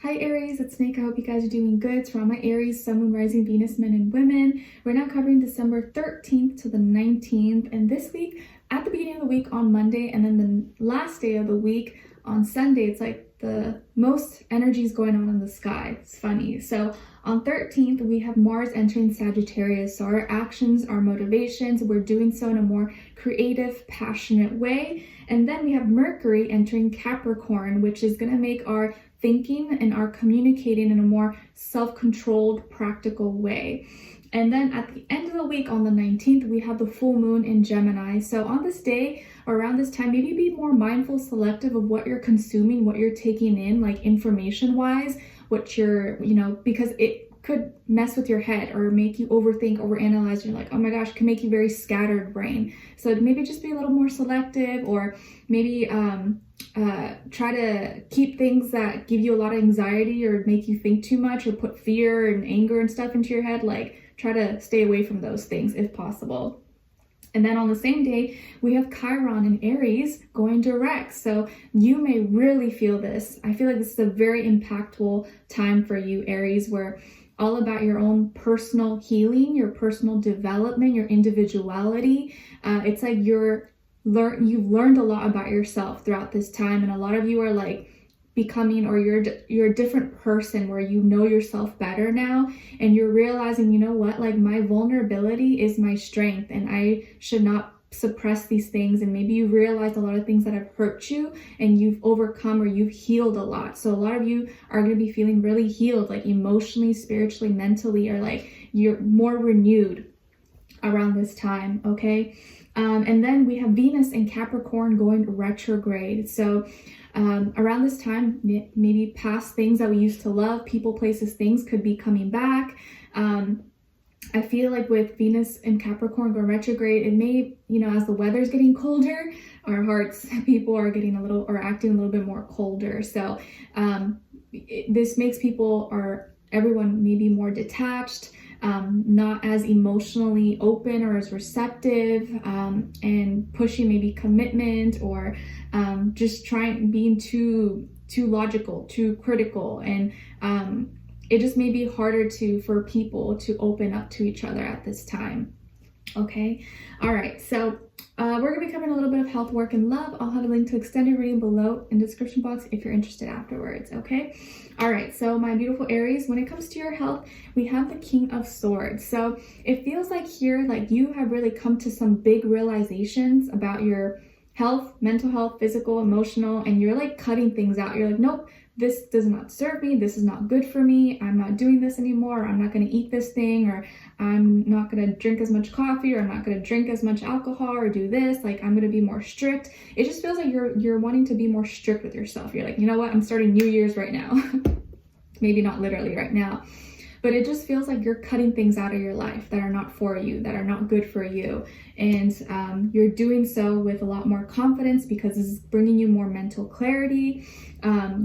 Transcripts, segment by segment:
Hi Aries, it's Nick. I hope you guys are doing good. It's for all my Aries, Sun, Moon, Rising, Venus, men and women. We're now covering December 13th to the 19th. And this week, at the beginning of the week on Monday, and then the last day of the week on Sunday, it's like the most energy is going on in the sky. It's funny. So on 13th, we have Mars entering Sagittarius. So our actions, our motivations, we're doing so in a more creative, passionate way. And then we have Mercury entering Capricorn, which is going to make our thinking and our communicating in a more self-controlled, practical way. And then at the end of the week on the 19th, we have the full moon in Gemini. So on this day, or around this time, maybe be more mindful, selective of what you're consuming, what you're taking in, like information-wise, what you're, because it could mess with your head or make you overthink, overanalyze. You're like, oh my gosh, it can make you very scattered brain. So maybe just be a little more selective, or maybe try to keep things that give you a lot of anxiety or make you think too much or put fear and anger and stuff into your head. Like, try to stay away from those things if possible. And then on the same day, we have Chiron in Aries going direct. So you may really feel this. I feel like this is a very impactful time for you, Aries, where all about your own personal healing, your personal development, your individuality. It's like you've learned a lot about yourself throughout this time. And a lot of you are like becoming, or you're a different person where you know yourself better now, and you're realizing, you know what, like my vulnerability is my strength and I should not suppress these things. And maybe you realize a lot of things that have hurt you and you've overcome, or you've healed a lot. So a lot of you are going to be feeling really healed, like emotionally, spiritually, mentally, or like you're more renewed around this time. Okay. And then we have Venus in Capricorn going retrograde. So around this time, maybe past things that we used to love, people, places, things could be coming back. I feel like with Venus and Capricorn going retrograde, it may, as the weather's getting colder, our hearts, people are getting acting a little bit more colder. So this makes everyone maybe more detached, not as emotionally open or as receptive, and pushing maybe commitment, or just being too logical, too critical, and it just may be harder for people to open up to each other at this time. Okay, all right, so we're gonna be covering a little bit of health, work, and love. I'll have a link to extended reading below in the description box if you're interested afterwards. Okay, all right, so my beautiful Aries, when it comes to your health, we have the King of Swords. So it feels like here, like you have really come to some big realizations about your health, mental health, physical, emotional, and you're like cutting things out. You're like, nope, this does not serve me. This is not good for me. I'm not doing this anymore. Or I'm not going to eat this thing, or I'm not going to drink as much coffee, or I'm not going to drink as much alcohol, or do this. Like, I'm going to be more strict. It just feels like you're wanting to be more strict with yourself. You're like, you know what? I'm starting New Year's right now. Maybe not literally right now, but it just feels like you're cutting things out of your life that are not for you, that are not good for you. And you're doing so with a lot more confidence because this is bringing you more mental clarity.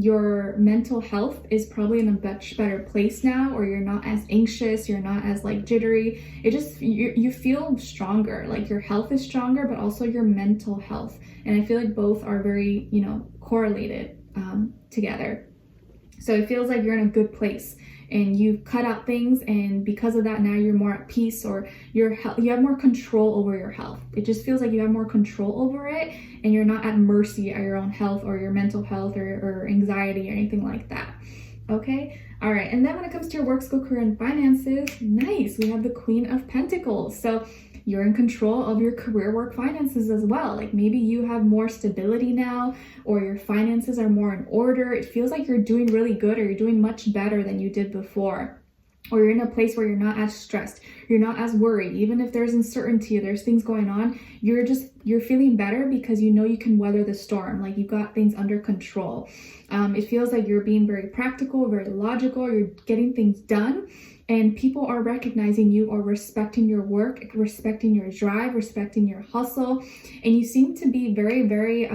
Your mental health is probably in a much better place now, or you're not as anxious, you're not as like jittery. It just, you feel stronger, like your health is stronger, but also your mental health. And I feel like both are very, correlated together. So it feels like you're in a good place and you've cut out things, and because of that now you're more at peace, or you have more control over your health. It just feels like you have more control over it, and you're not at mercy at your own health or your mental health or anxiety or anything like that. Okay, all right. And then when it comes to your work, school, career, and finances, nice, we have the Queen of Pentacles. So you're in control of your career, work, finances as well. Like maybe you have more stability now, or your finances are more in order. It feels like you're doing really good, or you're doing much better than you did before. Or you're in a place where you're not as stressed, you're not as worried. Even if there's uncertainty, there's things going on, you're feeling better because you can weather the storm. Like you've got things under control. It feels like you're being very practical, very logical, you're getting things done. And people are recognizing you, or respecting your work, respecting your drive, respecting your hustle. And you seem to be very, very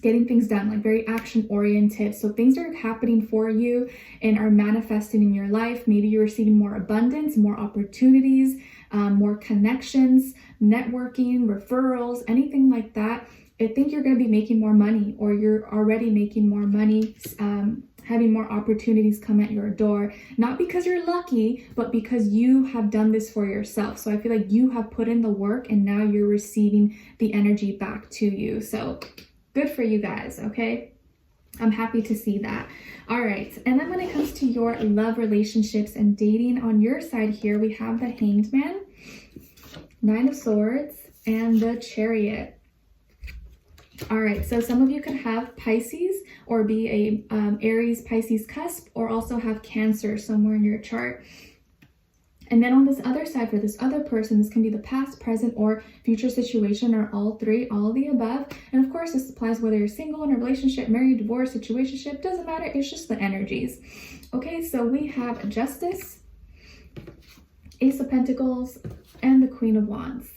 getting things done, like very action oriented. So things are happening for you and are manifesting in your life. Maybe you're receiving more abundance, more opportunities, more connections, networking, referrals, anything like that. I think you're going to be making more money, or you're already making more money, having more opportunities come at your door, not because you're lucky, but because you have done this for yourself. So I feel like you have put in the work and now you're receiving the energy back to you. So good for you guys, okay? I'm happy to see that. All right, and then when it comes to your love, relationships, and dating, on your side here, we have the Hanged Man, Nine of Swords, and the Chariot. All right, so some of you could have Pisces or be a Aries Pisces cusp, or also have Cancer somewhere in your chart. And then on this other side, for this other person, this can be the past, present, or future situation, or all three, all of the above. And of course, this applies whether you're single, in a relationship, married, divorced, situationship, doesn't matter. It's just the energies. Okay, so we have Justice, Ace of Pentacles, and the Queen of Wands.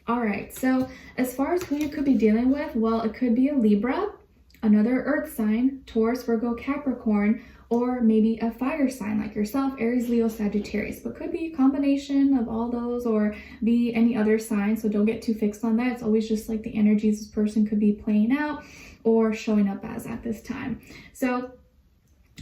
All right, so as far as who you could be dealing with, well, it could be a Libra, another earth sign, Taurus, Virgo, Capricorn, or maybe a fire sign like yourself, Aries, Leo, Sagittarius. But could be a combination of all those, or be any other sign. So don't get too fixed on that. It's always just like the energies this person could be playing out or showing up as at this time. So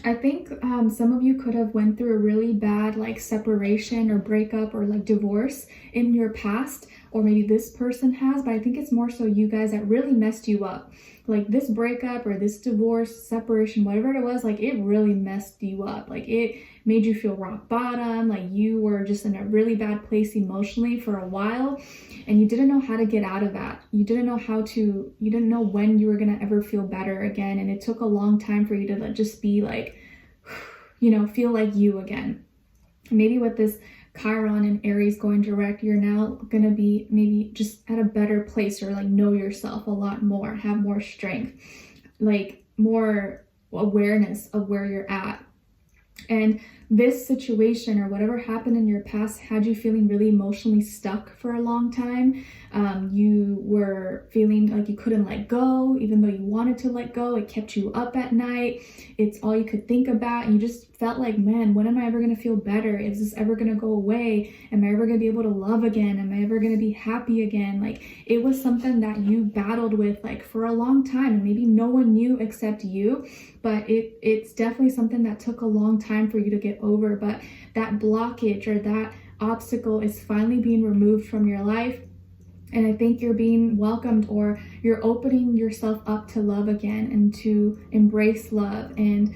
I think some of you could have went through a really bad like separation or breakup or like divorce in your past, or maybe this person has, but I think it's more so you guys that really messed you up. Like this breakup or this divorce, separation, whatever it was, like it really messed you up. Like it made you feel rock bottom, like you were just in a really bad place emotionally for a while, and you didn't know how to get out of that. You didn't know when you were gonna ever feel better again, and it took a long time for you to just be like, feel like you again. Maybe with this Chiron and Aries going direct, you're now gonna be maybe just at a better place, or like know yourself a lot more, have more strength, like more awareness of where you're at. And this situation or whatever happened in your past had you feeling really emotionally stuck for a long time. You were feeling like you couldn't let go, even though you wanted to let go. It kept you up at night. It's all you could think about. And you just felt like, man, when am I ever going to feel better? Is this ever going to go away? Am I ever going to be able to love again? Am I ever going to be happy again? Like it was something that you battled with like for a long time, and maybe no one knew except you, but it's definitely something that took a long time for you to get over. But that blockage or that obstacle is finally being removed from your life. And I think you're being welcomed, or you're opening yourself up to love again and to embrace love. And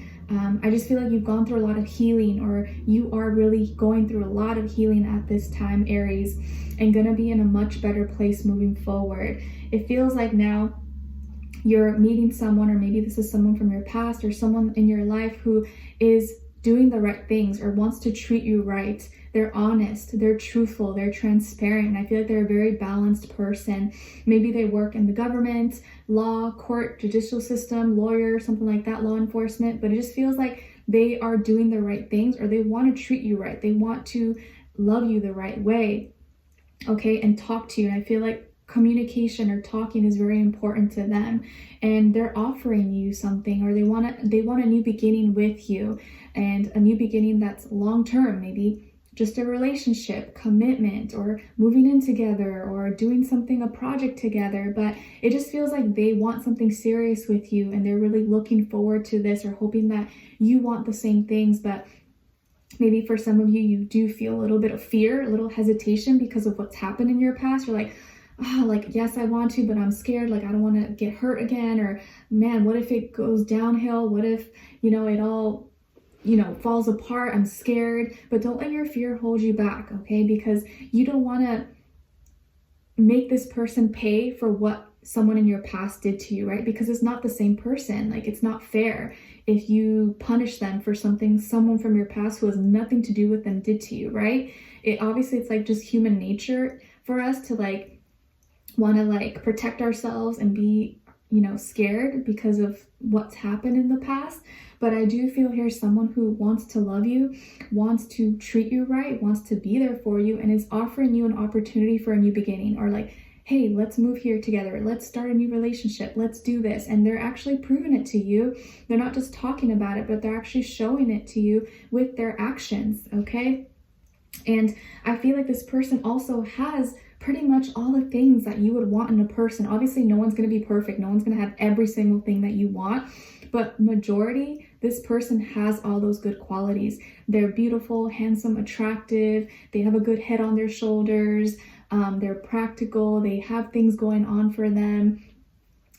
I just feel like you've gone through a lot of healing, or you are really going through a lot of healing at this time, Aries, and gonna be in a much better place moving forward. It feels like now you're meeting someone, or maybe this is someone from your past or someone in your life who is doing the right things or wants to treat you right. They're honest, they're truthful, they're transparent, and I feel like they're a very balanced person. Maybe they work in the government, law, court, judicial system, lawyer, something like that, law enforcement, but it just feels like they are doing the right things, or they want to treat you right. They want to love you the right way, okay, and talk to you. And I feel like communication or talking is very important to them, and they're offering you something, or they want a new beginning with you, and a new beginning that's long-term, maybe just a relationship, commitment, or moving in together, or doing something, a project together. But it just feels like they want something serious with you, and they're really looking forward to this, or hoping that you want the same things. But maybe for some of you, you do feel a little bit of fear, a little hesitation because of what's happened in your past. You're like, oh, like, yes, I want to, but I'm scared. Like, I don't want to get hurt again. Or, man, what if it goes downhill? What if, it all, falls apart? I'm scared. But don't let your fear hold you back, okay? Because you don't want to make this person pay for what someone in your past did to you, right? Because it's not the same person. Like, it's not fair if you punish them for something someone from your past who has nothing to do with them did to you, right? It's like just human nature for us to like want to like protect ourselves and be, scared because of what's happened in the past. But I do feel here's someone who wants to love you, wants to treat you right, wants to be there for you, and is offering you an opportunity for a new beginning, or like, hey, let's move here together. Let's start a new relationship. Let's do this. And they're actually proving it to you. They're not just talking about it, but they're actually showing it to you with their actions, okay? And I feel like this person also has pretty much all the things that you would want in a person. Obviously, no one's going to be perfect. No one's going to have every single thing that you want, but majority this person has all those good qualities. They're beautiful, handsome, attractive. They have a good head on their shoulders. They're practical. They have things going on for them.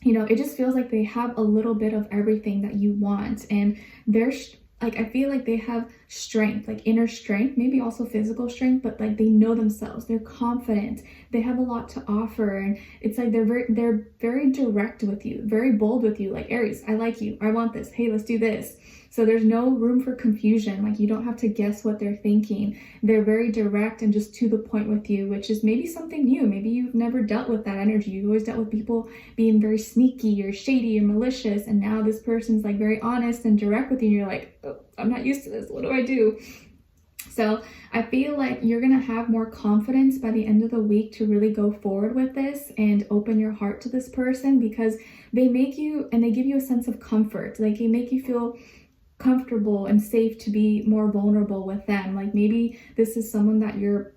You know, it just feels like they have a little bit of everything that you want. And they're like, I feel like they have strength, like inner strength, maybe also physical strength, but like they know themselves, they're confident, they have a lot to offer. And it's like they're very direct with you, very bold with you, like, Aries, I like you, I want this, hey, let's do this. So there's no room for confusion. Like, you don't have to guess what they're thinking. They're very direct and just to the point with you, which is maybe something new. Maybe you've never dealt with that energy. You've always dealt with people being very sneaky or shady or malicious. And now this person's like very honest and direct with you. And you're like, oh, I'm not used to this. What do I do? So I feel like you're going to have more confidence by the end of the week to really go forward with this and open your heart to this person, because they make you and they give you a sense of comfort. Like, they make you feel comfortable and safe to be more vulnerable with them. Like, maybe this is someone that your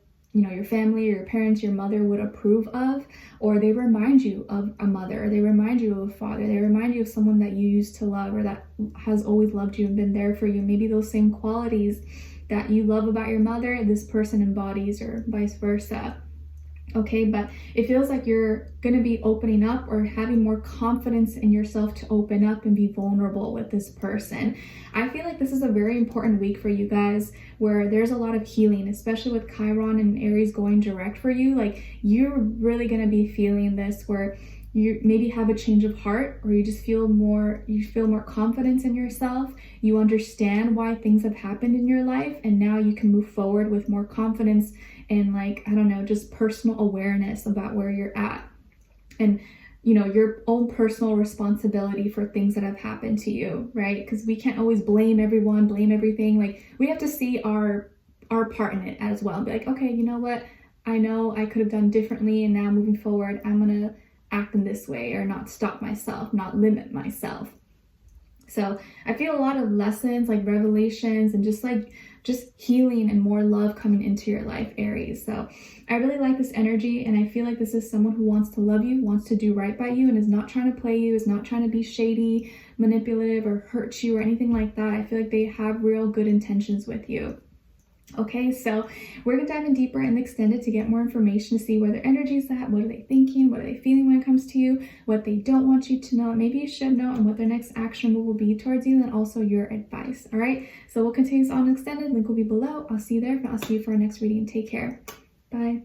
family or your parents, your mother would approve of, or they remind you of a mother, or they remind you of a father, they remind you of someone that you used to love or that has always loved you and been there for you. Maybe those same qualities that you love about your mother, this person embodies, or vice versa. Okay, but it feels like you're going to be opening up or having more confidence in yourself to open up and be vulnerable with this person. I feel like this is a very important week for you guys, where there's a lot of healing, especially with Chiron and Aries going direct for you. Like, you're really going to be feeling this, where you maybe have a change of heart, or you just feel more confidence in yourself. You understand why things have happened in your life, and now you can move forward with more confidence and, like, I don't know, just personal awareness about where you're at, and, you know, your own personal responsibility for things that have happened to you, right? Because we can't always blame everyone, blame everything. Like, we have to see our part in it as well. Be like, okay, you know what? I know I could have done differently, and now moving forward, I'm gonna act in this way, or not stop myself, not limit myself. So I feel a lot of lessons, like revelations, and just healing and more love coming into your life, Aries. So I really like this energy, and I feel like this is someone who wants to love you, wants to do right by you, and is not trying to play you, is not trying to be shady, manipulative, or hurt you or anything like that. I feel like they have real good intentions with you. Okay, so we're gonna dive in deeper and extend it to get more information, to see where their energy is at, what are they thinking, what are they feeling when it comes to you, what they don't want you to know, maybe you should know, and what their next action will be towards you, and also your advice. All right, so we'll continue this on extended. Link will be below. I'll see you there. If not, I'll see you for our next reading. Take care. Bye.